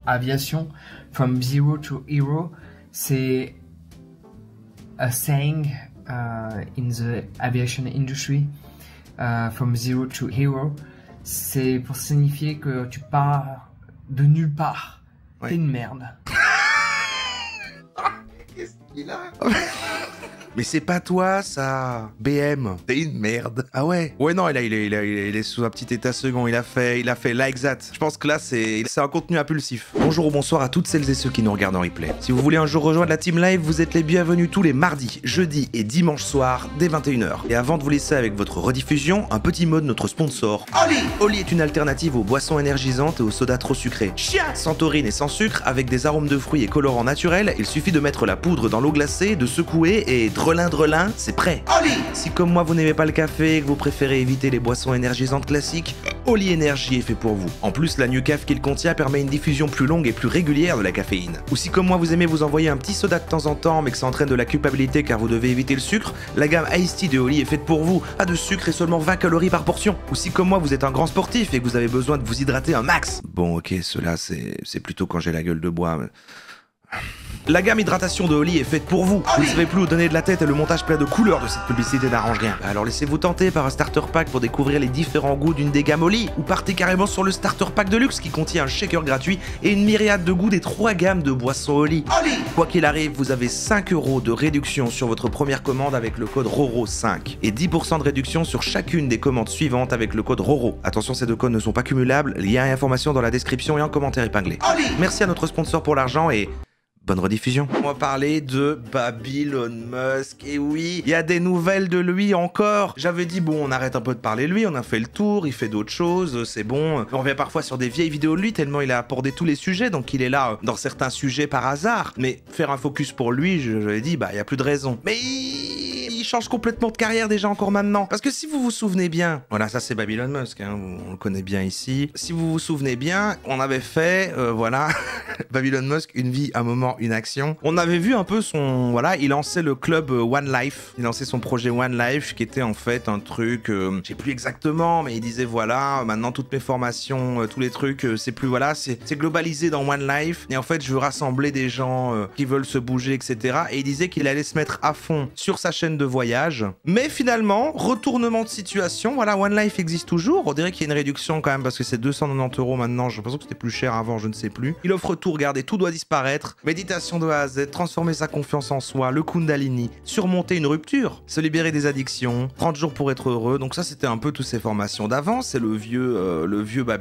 Aviation, from zero to hero, c'est a saying in the aviation industry. From zero to hero, c'est pour signifier que tu pars de nulle part. Ouais. T'es une merde. Qu'est-ce qu'il a? Mais c'est pas toi, ça. BM, t'es une merde. Ah ouais? Ouais, non, il est sous un petit état second. Il a fait like that. Je pense que là, c'est un contenu impulsif. Bonjour ou bonsoir à toutes celles et ceux qui nous regardent en replay. Si vous voulez un jour rejoindre la team live, vous êtes les bienvenus tous les mardis, jeudis et dimanches soirs dès 21h. Et avant de vous laisser avec votre rediffusion, un petit mot de notre sponsor. Oli! Oli est une alternative aux boissons énergisantes et aux sodas trop sucrés. Chien! Sans taurine et sans sucre, avec des arômes de fruits et colorants naturels, il suffit de mettre la poudre dans l'eau glacée, de secouer et drelin, c'est prêt. Oli! Si comme moi vous n'aimez pas le café et que vous préférez éviter les boissons énergisantes classiques, Oli Energy est fait pour vous. En plus, la Nucaf qu'il contient permet une diffusion plus longue et plus régulière de la caféine. Ou si comme moi vous aimez vous envoyer un petit soda de temps en temps mais que ça entraîne de la culpabilité car vous devez éviter le sucre, la gamme Iced Tea de Oli est faite pour vous. Pas de sucre et seulement 20 calories par portion. Ou si comme moi vous êtes un grand sportif et que vous avez besoin de vous hydrater un max. Bon ok, cela c'est plutôt quand j'ai la gueule de bois. Mais... La gamme hydratation de Oli est faite pour vous. Vous ne savez plus où donner de la tête et le montage plein de couleurs de cette publicité n'arrange rien. Alors laissez-vous tenter par un starter pack pour découvrir les différents goûts d'une des gammes Oli. Ou partez carrément sur le starter pack de luxe qui contient un shaker gratuit et une myriade de goûts des 3 gammes de boissons Oli. Quoi qu'il arrive, vous avez 5 € de réduction sur votre première commande avec le code RORO5 et 10% de réduction sur chacune des commandes suivantes avec le code RORO. Attention, ces deux codes ne sont pas cumulables. Lien et information dans la description et en commentaire épinglé. Merci à notre sponsor pour l'argent et... bonne rediffusion. On va parler de Elon Musk. Et oui, il y a des nouvelles de lui encore. J'avais dit, bon, on arrête un peu de parler de lui, on a fait le tour, il fait d'autres choses, c'est bon. On revient parfois sur des vieilles vidéos de lui, tellement il a abordé tous les sujets, donc il est là dans certains sujets par hasard. Mais faire un focus pour lui, je l'ai dit, bah, il n'y a plus de raison. Mais il change complètement de carrière déjà encore maintenant. Parce que si vous vous souvenez bien, voilà, ça c'est Elon Musk, hein, on le connaît bien ici. Si vous vous souvenez bien, on avait fait, voilà, Elon Musk, une vie, un moment, une action. On avait vu un peu son... Voilà, il lançait le club One Life. Il lançait son projet One Life, qui était en fait un truc... je sais plus exactement, mais il disait, voilà, maintenant toutes mes formations, tous les trucs, c'est plus... Voilà, c'est globalisé dans One Life. Et en fait, je veux rassembler des gens qui veulent se bouger, etc. Et il disait qu'il allait se mettre à fond sur sa chaîne de voyage. Mais finalement, retournement de situation. Voilà, One Life existe toujours. On dirait qu'il y a une réduction quand même, parce que c'est 290 € maintenant. J'ai l'impression que c'était plus cher avant, je ne sais plus. Il offre tout, regardez, tout doit disparaître. Méditation de A à Z, transformer sa confiance en soi, le Kundalini, surmonter une rupture, se libérer des addictions, 30 jours pour être heureux. Donc ça, c'était un peu toutes ces formations d'avant. C'est le vieux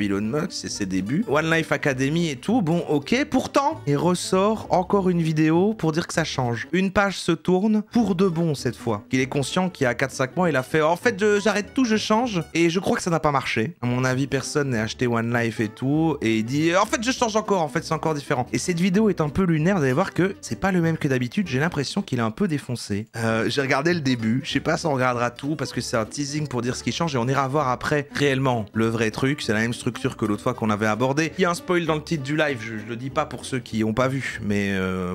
Elon Musk, c'est ses débuts. One Life Academy et tout. Bon, ok. Pourtant, il ressort encore une vidéo pour dire que ça change. Une page se tourne pour de bon cette fois. Qu'il est conscient qu'il y a 4-5 mois, il a fait en fait, j'arrête tout, je change. Et je crois que ça n'a pas marché. À mon avis, personne n'a acheté One Life et tout. Et il dit en fait, je change encore. En fait, c'est encore différent. Et cette vidéo est un peu lunaire. Vous allez voir que c'est pas le même que d'habitude. J'ai l'impression qu'il est un peu défoncé. J'ai regardé le début. Je sais pas si on regardera tout parce que c'est un teasing pour dire ce qui change et on ira voir après réellement le vrai truc. C'est la même structure que l'autre fois qu'on avait abordé. Il y a un spoil dans le titre du live. Je le dis pas pour ceux qui ont pas vu, mais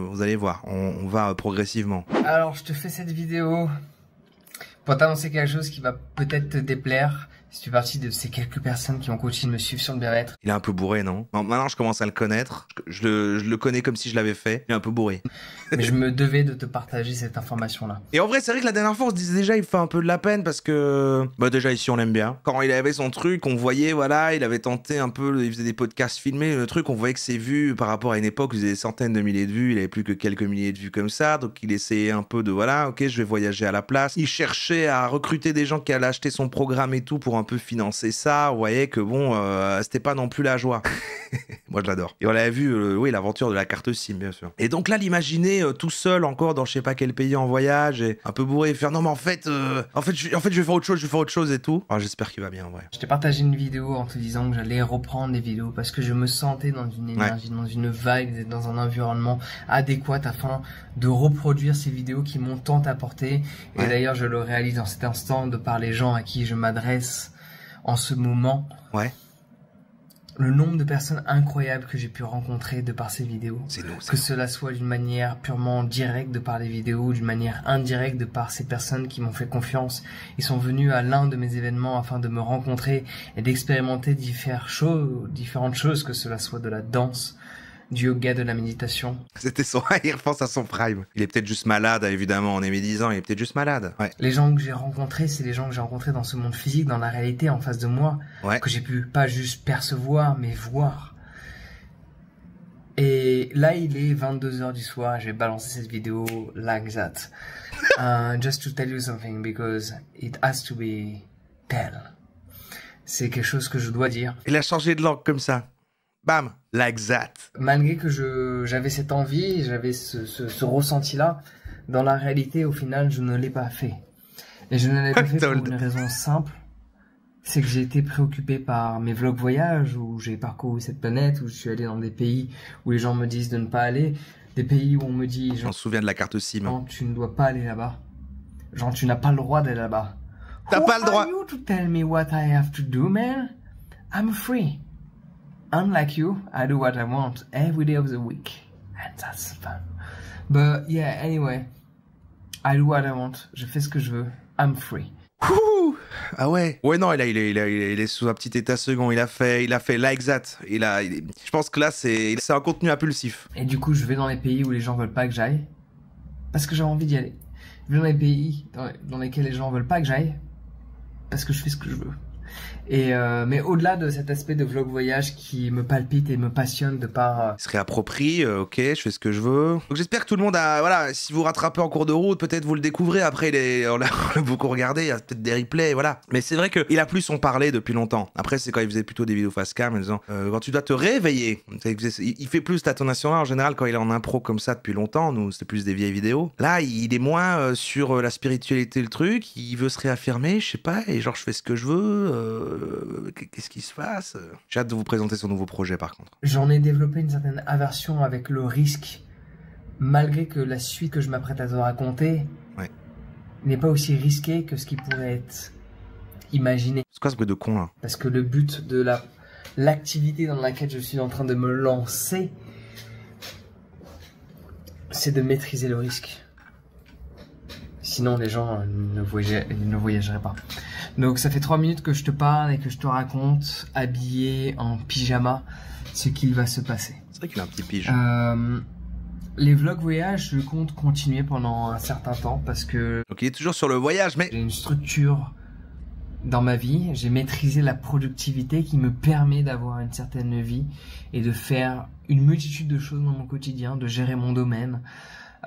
vous allez voir. On va progressivement. Alors, je te fais cette vidéo pour t'annoncer quelque chose qui va peut-être te déplaire. Si tu fais partie de ces quelques personnes qui ont continué de me suivre sur le bien-être. Il est un peu bourré, non? Non, maintenant, je commence à le connaître. Je le connais comme si je l'avais fait. Il est un peu bourré. Mais je me devais de te partager cette information-là. Et en vrai, c'est vrai que la dernière fois, on se disait déjà, il fait un peu de la peine parce que... Bah déjà, ici, on l'aime bien. Quand il avait son truc, on voyait, voilà, il avait tenté un peu, il faisait des podcasts filmés, le truc, on voyait que ses vues, par rapport à une époque où il faisait des centaines de milliers de vues, il avait plus que quelques milliers de vues comme ça, donc il essayait un peu de, voilà, ok, je vais voyager à la place. Il cherchait à recruter des gens qui allaient acheter son programme et tout pour un peu financer ça. Vous voyez que bon, c'était pas non plus la joie. Moi, je l'adore. Et on avait vu, oui, l'aventure de la carte SIM, bien sûr. Et donc là, l'imaginer tout seul encore dans je sais pas quel pays en voyage et un peu bourré et faire non mais en fait je vais faire autre chose et tout. Alors, j'espère qu'il va bien en vrai. Je t'ai partagé une vidéo en te disant que j'allais reprendre des vidéos parce que je me sentais dans une énergie, dans une vibe, dans un environnement adéquat afin de reproduire ces vidéos qui m'ont tant apporté. Et d'ailleurs, je le réalise en cet instant de par les gens à qui je m'adresse en ce moment. Ouais. Le nombre de personnes incroyables que j'ai pu rencontrer de par ces vidéos. C'est nous. Que cela soit d'une manière purement directe de par les vidéos, ou d'une manière indirecte de par ces personnes qui m'ont fait confiance. Ils sont venus à l'un de mes événements afin de me rencontrer et d'expérimenter différentes choses, que cela soit de la danse, du yoga, de la méditation. C'était son... Il repense à son prime. Il est peut-être juste malade, évidemment, on est médisant, il est peut-être juste malade. Ouais. Les gens que j'ai rencontrés, c'est les gens que j'ai rencontrés dans ce monde physique, dans la réalité, en face de moi, Ouais. que j'ai pu pas juste percevoir, mais voir. Et là, il est 22h du soir, je vais balancer cette vidéo like that. Just to tell you something, because it has to be tell. C'est quelque chose que je dois dire. Il a changé de langue comme ça. Bam, like that. Malgré que j'avais cette envie, j'avais ce ressenti-là, dans la réalité, au final, je ne l'ai pas fait. Et je ne l'ai pas fait pour une raison simple, c'est que j'ai été préoccupé par mes vlogs voyages, où j'ai parcouru cette planète, où je suis allé dans des pays où les gens me disent de ne pas aller, des pays où on me dit... On se souvient de la carte SIM. Genre, tu ne dois pas aller là-bas. Genre, tu n'as pas le droit d'aller là-bas. T'as pas le droit. Who are you to tell me what I have to do, man? I'm free. Unlike you, I do what I want every day of the week. And that's fun. But yeah, anyway. I do what I want. Je fais ce que je veux. I'm free. Ouh, ah ouais. Ouais, non, il est sous un petit état second. Il a fait like that. Je pense que là, c'est un contenu impulsif. Et du coup, je vais dans les pays où les gens veulent pas que j'aille. Parce que j'ai envie d'y aller. Je vais dans les pays dans lesquels les gens veulent pas que j'aille. Parce que je fais ce que je veux. Et mais au-delà de cet aspect de vlog voyage qui me palpite et me passionne de par... Il se réapproprie, ok, je fais ce que je veux. Donc j'espère que tout le monde a... Voilà, si vous rattrapez en cours de route, peut-être vous le découvrez. Après, on l'a beaucoup regardé, il y a peut-être des replays, voilà. Mais c'est vrai qu'il a plus son parler depuis longtemps. Après, c'est quand il faisait plutôt des vidéos face cam, en disant, quand tu dois te réveiller. Il fait plus ta tonation là, en général, quand il est en impro comme ça depuis longtemps. Nous, c'était plus des vieilles vidéos. Là, il est moins sur la spiritualité, le truc. Il veut se réaffirmer, je sais pas, et genre, je fais ce que je veux... Qu'est-ce qui se passe? J'ai hâte de vous présenter son nouveau projet par contre. J'en ai développé une certaine aversion avec le risque, malgré que la suite que je m'apprête à te raconter n'est pas aussi risquée que ce qui pourrait être imaginé. C'est quoi ce bruit de con là? Parce que le but de l'activité dans laquelle je suis en train de me lancer, c'est de maîtriser le risque. Sinon les gens ne voyageraient pas. Donc ça fait 3 minutes que je te parle et que je te raconte, habillé en pyjama, ce qu'il va se passer. C'est vrai qu'il a un petit pige. Les vlogs voyage, je compte continuer pendant un certain temps parce que... Donc il est toujours sur le voyage, mais... J'ai une structure dans ma vie, j'ai maîtrisé la productivité qui me permet d'avoir une certaine vie et de faire une multitude de choses dans mon quotidien, de gérer mon domaine,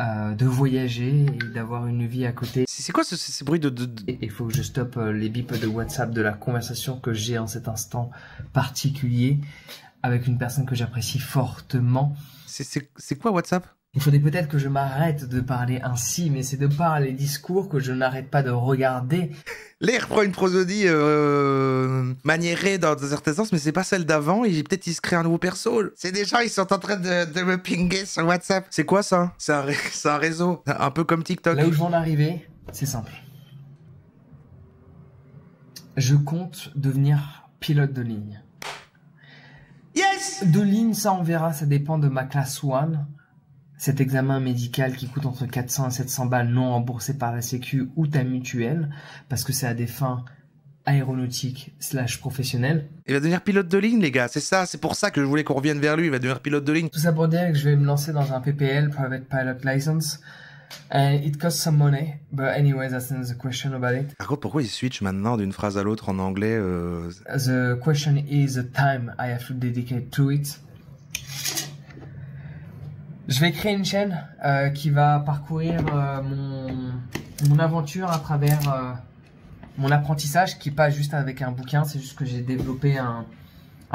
de voyager et d'avoir une vie à côté. C'est quoi ces bruits de... Il faut que je stoppe les bips de WhatsApp de la conversation que j'ai en cet instant particulier avec une personne que j'apprécie fortement. C'est quoi WhatsApp? Il faudrait peut-être que je m'arrête de parler ainsi, mais c'est de par les discours que je n'arrête pas de regarder. Là, il reprend une prosodie maniérée dans un certain sens, mais c'est pas celle d'avant, et peut-être il se crée un nouveau perso. C'est des gens, ils sont en train de me pinguer sur WhatsApp. C'est quoi ça? C'est un réseau, un peu comme TikTok. Là où je vais en arriver, c'est simple. Je compte devenir pilote de ligne. Yes! De ligne, ça on verra, ça dépend de ma classe 1. Cet examen médical qui coûte entre 400 et 700 balles non remboursé par la Sécu ou ta mutuelle, parce que c'est à des fins aéronautiques / professionnelles. Il va devenir pilote de ligne, les gars, c'est ça, c'est pour ça que je voulais qu'on revienne vers lui, il va devenir pilote de ligne. Tout ça pour dire que je vais me lancer dans un PPL, Private Pilot License, and it costs some money, but anyway, that's another question about it. Par contre, pourquoi il switch maintenant d'une phrase à l'autre en anglais The question is the time I have to dedicate to it. Je vais créer une chaîne qui va parcourir mon aventure à travers mon apprentissage, qui n'est pas juste avec un bouquin, c'est juste que j'ai développé un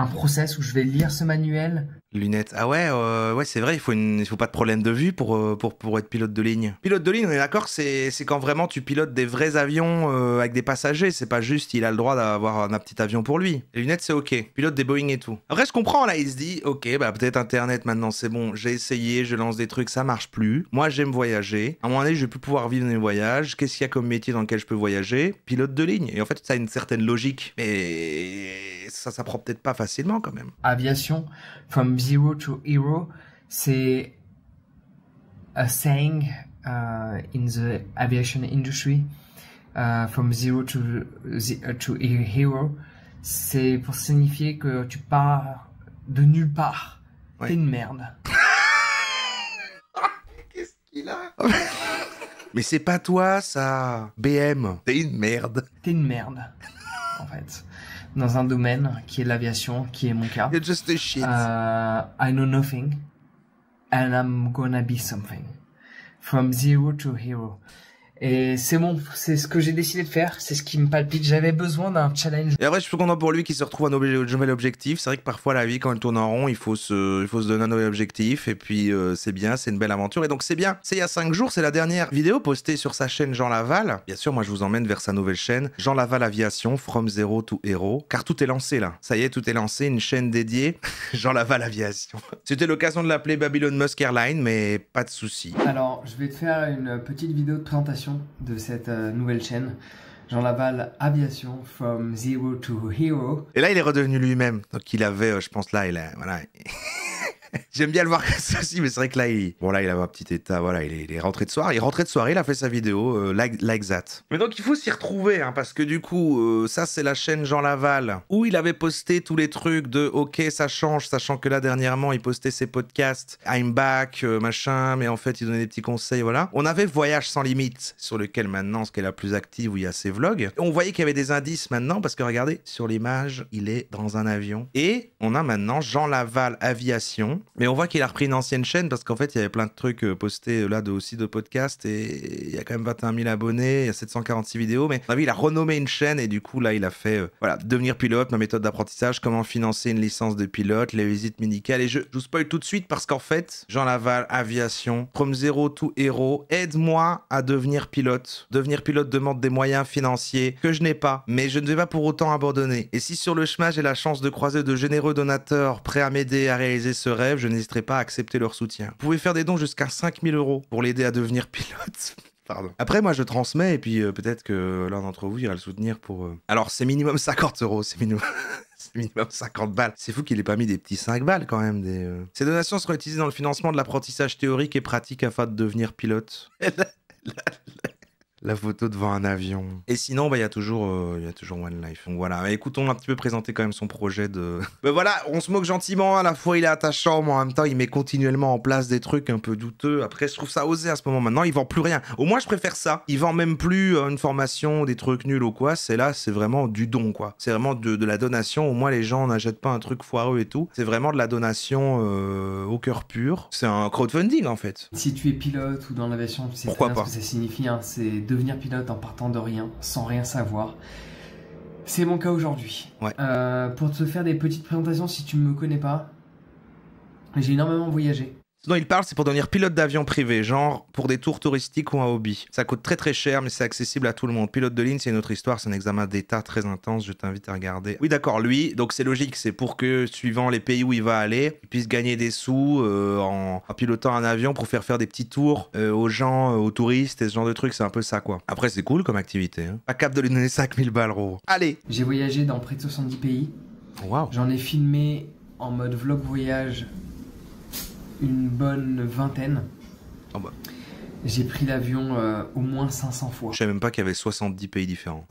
process où je vais lire ce manuel. Lunettes. Ah ouais, ouais, c'est vrai, il faut pas de problème de vue pour être pilote de ligne. Pilote de ligne, on est d'accord, c'est quand vraiment tu pilotes des vrais avions avec des passagers, c'est pas juste il a le droit d'avoir un petit avion pour lui. Les lunettes, c'est ok. Pilote des Boeing et tout. Après, je comprends, là, il se dit, ok, bah peut-être Internet maintenant, c'est bon, j'ai essayé, je lance des trucs, ça marche plus. Moi, j'aime voyager. À un moment donné, je vais plus pouvoir vivre mes voyages. Qu'est-ce qu'il y a comme métier dans lequel je peux voyager? Pilote de ligne. Et en fait, ça a une certaine logique. Mais ça s'apprend peut-être pas facilement quand même. Aviation, from zero to hero, c'est a saying in the aviation industry. From zero to hero, c'est pour signifier que tu pars de nulle part T'es une merde. Qu'est-ce qu'il a? Mais c'est pas toi, ça. BM, t'es une merde. T'es une merde, en fait. Dans un domaine qui est l'aviation, qui est mon cas. You're just a shit. I know nothing, and I'm gonna be something. From zero to hero. Et c'est bon, c'est ce que j'ai décidé de faire, c'est ce qui me palpite. J'avais besoin d'un challenge. Et après, je suis content pour lui qui se retrouve un nouvel objectif. C'est vrai que parfois, la vie, quand elle tourne en rond, il faut se donner un nouvel objectif. Et puis, c'est bien, c'est une belle aventure. Et donc, c'est bien. C'est il y a 5 jours, c'est la dernière vidéo postée sur sa chaîne Jean Laval. Bien sûr, moi, je vous emmène vers sa nouvelle chaîne, Jean Laval Aviation, From Zero to Hero. Car tout est lancé, là. Ça y est, tout est lancé. Une chaîne dédiée, Jean Laval Aviation. C'était l'occasion de l'appeler Babylon Musk Airline, mais pas de souci. Alors, je vais te faire une petite vidéo de présentation de cette nouvelle chaîne, Jean Laval Aviation, From Zero to Hero. Et là, il est redevenu lui-même. Donc, il avait, je pense, là, voilà. J'aime bien le voir comme ça aussi, mais c'est vrai que là, il avait un petit état, voilà, il est rentré de soirée. Il est rentré de soirée, il a fait sa vidéo, like that. Mais donc, il faut s'y retrouver, hein, parce que du coup, ça, c'est la chaîne Jean Laval, où il avait posté tous les trucs de « Ok, ça change », sachant que là, dernièrement, il postait ses podcasts, « I'm back », machin, mais en fait, il donnait des petits conseils, voilà. On avait Voyage sans limite, sur lequel maintenant, ce qu'elle est la plus active, où il y a ses vlogs. Et on voyait qu'il y avait des indices maintenant, parce que regardez, sur l'image, il est dans un avion. Et on a maintenant Jean Laval Aviation. Mais on voit qu'il a repris une ancienne chaîne parce qu'en fait, il y avait plein de trucs postés là aussi de podcasts et il y a quand même 21 000 abonnés, il y a 746 vidéos. Mais à mon avis, il a renommé une chaîne et du coup, là, il a fait voilà, devenir pilote, ma méthode d'apprentissage, comment financer une licence de pilote, les visites médicales. Et je vous spoil tout de suite parce qu'en fait, Jean Laval Aviation, From Zero to Hero, aide-moi à devenir pilote. Devenir pilote demande des moyens financiers que je n'ai pas, mais je ne vais pas pour autant abandonner. Et si sur le chemin, j'ai la chance de croiser de généreux donateurs prêts à m'aider à réaliser ce rêve, je n'hésiterai pas à accepter leur soutien. Vous pouvez faire des dons jusqu'à 5 000 € pour l'aider à devenir pilote. Pardon. Après, moi, je transmets et puis peut-être que l'un d'entre vous ira le soutenir pour... Alors, c'est minimum 50 €, c'est minimum... C'est minimum 50 balles. C'est fou qu'il ait pas mis des petits 5 balles quand même. Ces donations seront utilisées dans le financement de l'apprentissage théorique et pratique afin de devenir pilote. La photo devant un avion. Et sinon, il y a toujours One Life. Donc voilà, écoutons un petit peu présenter quand même son projet de... Ben voilà, on se moque gentiment, à la fois il est attachant, mais en même temps il met continuellement en place des trucs un peu douteux. Après, je trouve ça osé à ce moment. Maintenant, il vend plus rien. Au moins, je préfère ça. Il vend même plus une formation, des trucs nuls ou quoi. C'est vraiment du don, quoi. C'est vraiment de la donation. Au moins, les gens n'achètent pas un truc foireux et tout. C'est vraiment de la donation au cœur pur. C'est un crowdfunding, en fait. Si tu es pilote ou dans l'aviation, tu sais très bien ce que ça signifie, hein. C'est devenir pilote en partant de rien, sans rien savoir. C'est mon cas aujourd'hui. Ouais. Pour te faire des petites présentations, si tu ne me connais pas, j'ai énormément voyagé. Ce dont il parle, c'est pour devenir pilote d'avion privé, genre pour des tours touristiques ou un hobby. Ça coûte très très cher, mais c'est accessible à tout le monde. Pilote de ligne, c'est une autre histoire, c'est un examen d'état très intense, je t'invite à regarder. Oui d'accord, lui, donc c'est logique, c'est pour que, suivant les pays où il va aller, il puisse gagner des sous en pilotant un avion pour faire des petits tours aux gens, aux touristes et ce genre de trucs, c'est un peu ça quoi. Après c'est cool comme activité, hein. Pas cap de lui donner 5000 balles, gros. Allez. J'ai voyagé dans près de 70 pays. Waouh. J'en ai filmé en mode vlog voyage une bonne vingtaine. Oh bah. J'ai pris l'avion au moins 500 fois. Je savais même pas qu'il y avait 70 pays différents.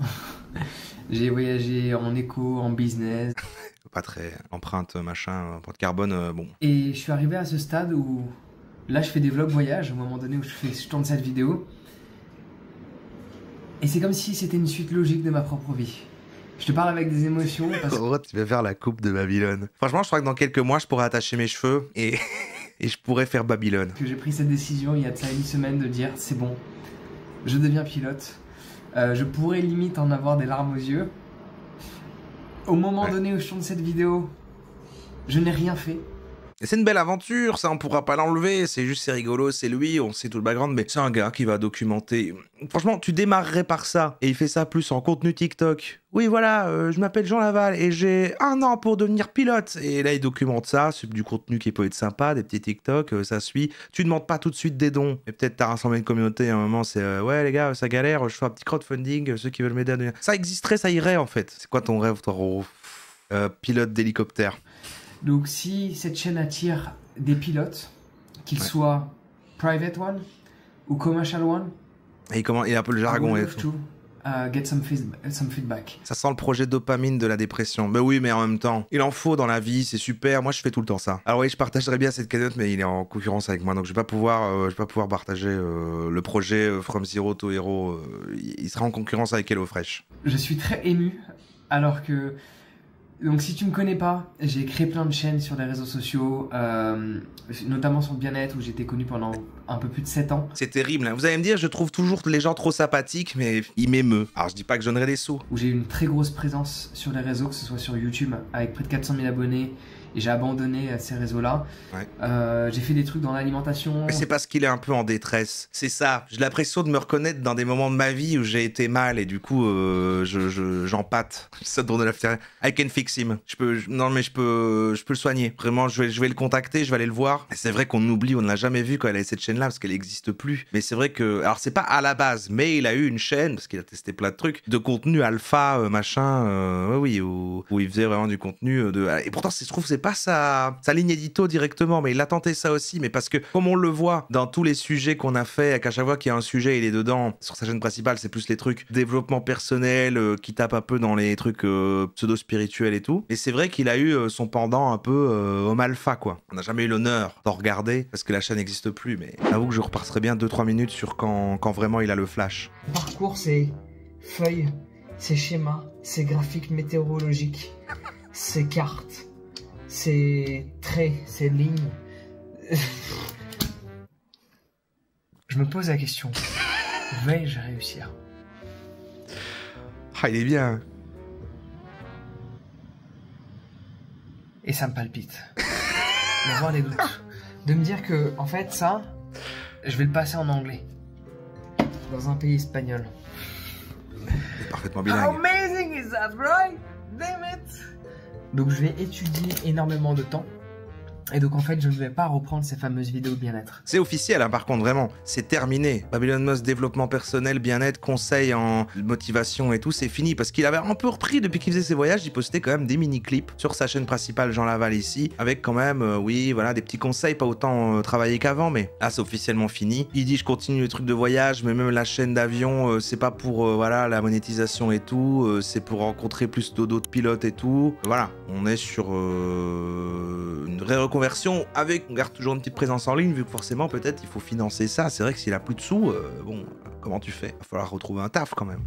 J'ai voyagé en éco, en business. Pas très empreinte machin, empreinte carbone, bon. Et je suis arrivé à ce stade où là je fais des vlogs voyage, au moment donné où je tourne cette vidéo. Et c'est comme si c'était une suite logique de ma propre vie. Je te parle avec des émotions parce que... tu vas faire la coupe de Babylone. Franchement, je crois que dans quelques mois, je pourrais attacher mes cheveux et je pourrais faire Babylone. Que j'ai pris cette décision il y a de ça une semaine de dire c'est bon, je deviens pilote. Je pourrais limite en avoir des larmes aux yeux. Au moment donné où je tourne cette vidéo, je n'ai rien fait. Et c'est une belle aventure, ça on pourra pas l'enlever, c'est rigolo, c'est lui, on sait tout le background, mais c'est un gars qui va documenter. Franchement, tu démarrerais par ça, et il fait ça plus en contenu TikTok. Oui voilà, je m'appelle Jean Laval, et j'ai 1 an pour devenir pilote. Et là il documente ça, c'est du contenu qui peut être sympa, des petits TikTok, ça suit. Tu demandes pas tout de suite des dons, et peut-être t'as rassemblé une communauté, à un moment c'est ouais les gars, ça galère, je fais un petit crowdfunding, ceux qui veulent m'aider à devenir... Ça existerait, ça irait en fait. C'est quoi ton rêve, toi, pilote d'hélicoptère? Donc si cette chaîne attire des pilotes, qu'ils soient private one ou commercial one, et comment, et un peu le jargon et tout. get some feedback. Ça sent le projet dopamine de la dépression. Mais oui, mais en même temps, il en faut dans la vie, c'est super. Moi, je fais tout le temps ça. Alors oui, je partagerais bien cette cagnotte, mais il est en concurrence avec moi, donc je vais pas pouvoir partager le projet From Zero to Hero. Il sera en concurrence avec HelloFresh. Je suis très ému, alors que... Donc si tu me connais pas, j'ai créé plein de chaînes sur les réseaux sociaux, notamment sur le bien-être où j'étais connu pendant un peu plus de 7 ans. C'est terrible, hein. Vous allez me dire, je trouve toujours les gens trop sympathiques, mais il m'émeut. Alors je dis pas que je donnerai des sous. Où j'ai eu une très grosse présence sur les réseaux, que ce soit sur YouTube, avec près de 400 000 abonnés, et j'ai abandonné ces réseaux-là. Ouais. J'ai fait des trucs dans l'alimentation. Mais c'est parce qu'il est un peu en détresse. C'est ça. J'ai l'impression de me reconnaître dans des moments de ma vie où j'ai été mal et du coup, j'en pâte. Ça tourne la fête. I can fix him. Je peux le soigner. Vraiment, je vais le contacter, je vais aller le voir. Et c'est vrai qu'on oublie, on ne l'a jamais vu quand elle a cette chaîne-là parce qu'elle n'existe plus. Mais c'est vrai que, alors c'est pas à la base, mais il a eu une chaîne parce qu'il a testé plein de trucs de contenu alpha, machin, oui, où il faisait vraiment du contenu et pourtant, je trouve c'est pas sa ligne édito directement, mais il a tenté ça aussi, mais parce que comme on le voit dans tous les sujets qu'on a fait, qu'à chaque fois qu'il y a un sujet, il est dedans. Sur sa chaîne principale, c'est plus les trucs développement personnel, qui tape un peu dans les trucs pseudo-spirituels et tout. Et c'est vrai qu'il a eu son pendant un peu homme alpha, quoi. On n'a jamais eu l'honneur d'en regarder, parce que la chaîne n'existe plus, mais j'avoue que je repasserai bien 2-3 minutes sur quand vraiment il a le flash. Le parcours, c'est feuilles, c'est schémas, c'est graphiques météorologiques, c'est cartes. C'est traits, c'est lignes. Je me pose la question, vais-je réussir? Ah, il est bien. Et ça me palpite. D'avoir des doutes. De me dire que, en fait, ça, je vais le passer en anglais. Dans un pays espagnol. C'est parfaitement bilingue. How amazing is that, right? Damn it! Donc je vais étudier énormément de temps. Et donc en fait je ne vais pas reprendre ces fameuses vidéos bien-être. C'est officiel hein, par contre vraiment, c'est terminé. Babylon Moss développement personnel, bien-être, conseils en motivation et tout, c'est fini. Parce qu'il avait un peu repris depuis qu'il faisait ses voyages, il postait quand même des mini-clips sur sa chaîne principale Jean Laval ici. Avec quand même, oui voilà, des petits conseils, pas autant travaillé qu'avant, mais là c'est officiellement fini. Il dit je continue les trucs de voyage, mais même la chaîne d'avion, c'est pas pour voilà la monétisation et tout, c'est pour rencontrer plus d'autres pilotes et tout. Voilà, on est sur une vraie reconversion avec, on garde toujours une petite présence en ligne vu que forcément peut-être il faut financer ça. C'est vrai que s'il a plus de sous, bon, comment tu fais? Il va falloir retrouver un taf quand même.